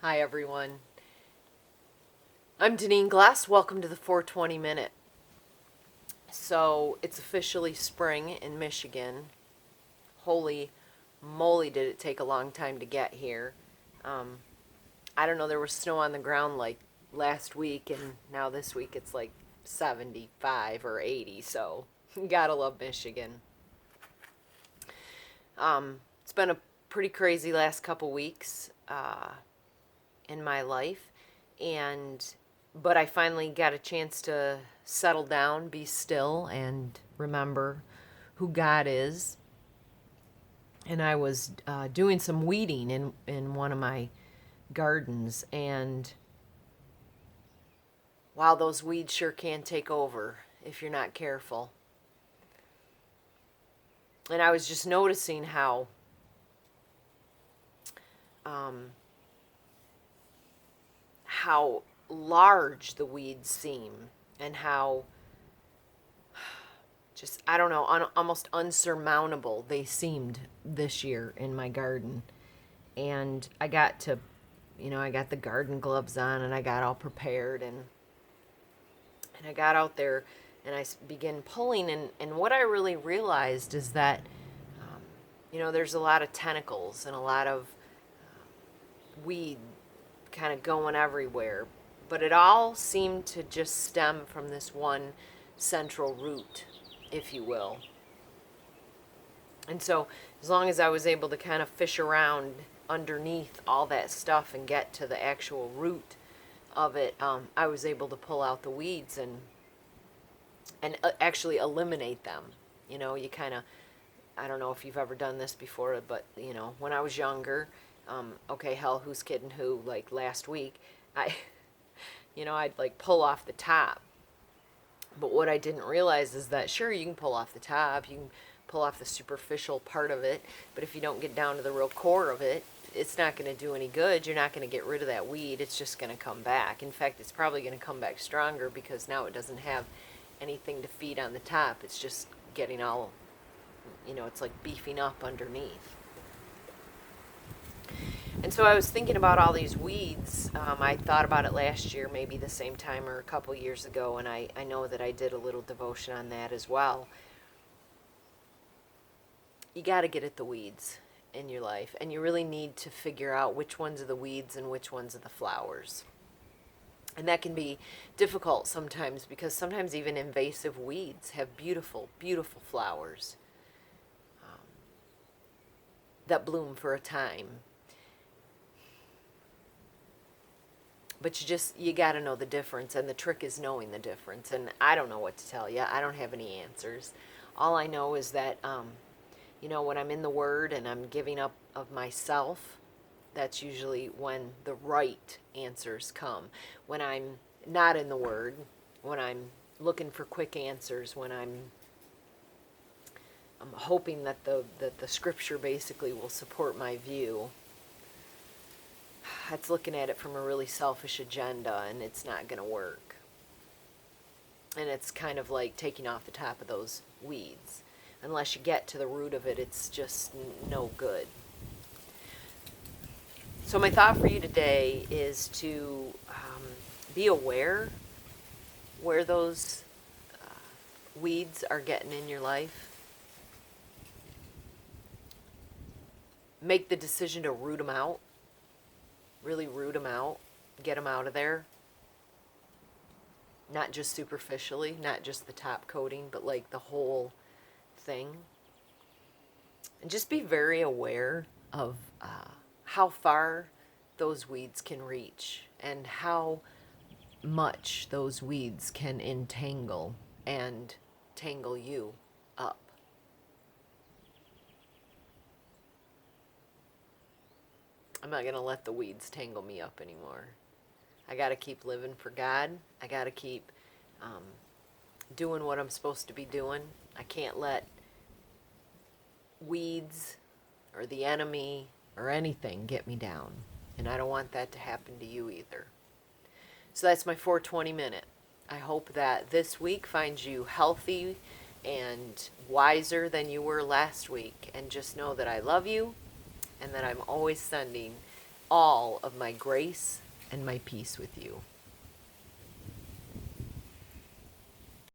Hi everyone. I'm Deneen Glass. Welcome to the 420 Minute. So it's officially spring in Michigan. Holy moly, did it take a long time to get here. Um, I don't know, there was snow on the ground like last week, and now this week it's like 75 or 80, so gotta love Michigan. It's been a pretty crazy last couple weeks. In my life, and but I finally got a chance to settle down, be still, and remember who God is. And I was doing some weeding in one of my gardens, and wow, those weeds sure can take over if you're not careful. And I was just noticing um, how large the weeds seem, and how just, I don't know, almost unsurmountable they seemed this year in my garden. And I got the garden gloves on, and I got all prepared, and I got out there, and I began pulling, and what I really realized is that there's a lot of tentacles and a lot of weed kind of going everywhere, but it all seemed to just stem from this one central root, if you will. And so, as long as I was able to kind of fish around underneath all that stuff and get to the actual root of it, I was able to pull out the weeds and actually eliminate them. You kind of, I don't know if you've ever done this before, but when I was younger, okay, hell, who's kidding who? Like last week, I, I'd like pull off the top. But what I didn't realize is that sure, you can pull off the top, you can pull off the superficial part of it, but if you don't get down to the real core of it, it's not going to do any good. You're not going to get rid of that weed. It's just going to come back. In fact, it's probably going to come back stronger because now it doesn't have anything to feed on the top. It's just getting all, it's like beefing up underneath. And so I was thinking about all these weeds. I thought about it last year, maybe the same time or a couple years ago, and I know that I did a little devotion on that as well. You got to get at the weeds in your life, and you really need to figure out which ones are the weeds and which ones are the flowers. And that can be difficult sometimes because sometimes even invasive weeds have beautiful, beautiful flowers that bloom for a time. But you got to know the difference, and the trick is knowing the difference. And I don't know what to tell you. I don't have any answers. All I know is that, when I'm in the Word and I'm giving up of myself, that's usually when the right answers come. When I'm not in the Word, when I'm looking for quick answers, when I'm hoping that the Scripture basically will support my view, that's looking at it from a really selfish agenda, and it's not going to work. And it's kind of like taking off the top of those weeds. Unless you get to the root of it, it's just no good. So my thought for you today is to be aware where those weeds are getting in your life. Make the decision to root them out. Really root them out, get them out of there. Not just superficially, not just the top coating, but like the whole thing. And just be very aware of how far those weeds can reach and how much those weeds can entangle and tangle you up. I'm not going to let the weeds tangle me up anymore. I got to keep living for God. I got to keep doing what I'm supposed to be doing. I can't let weeds or the enemy or anything get me down. And I don't want that to happen to you either. So that's my 420 minute. I hope that this week finds you healthy and wiser than you were last week. And just know that I love you, and that I'm always sending all of my grace and my peace with you.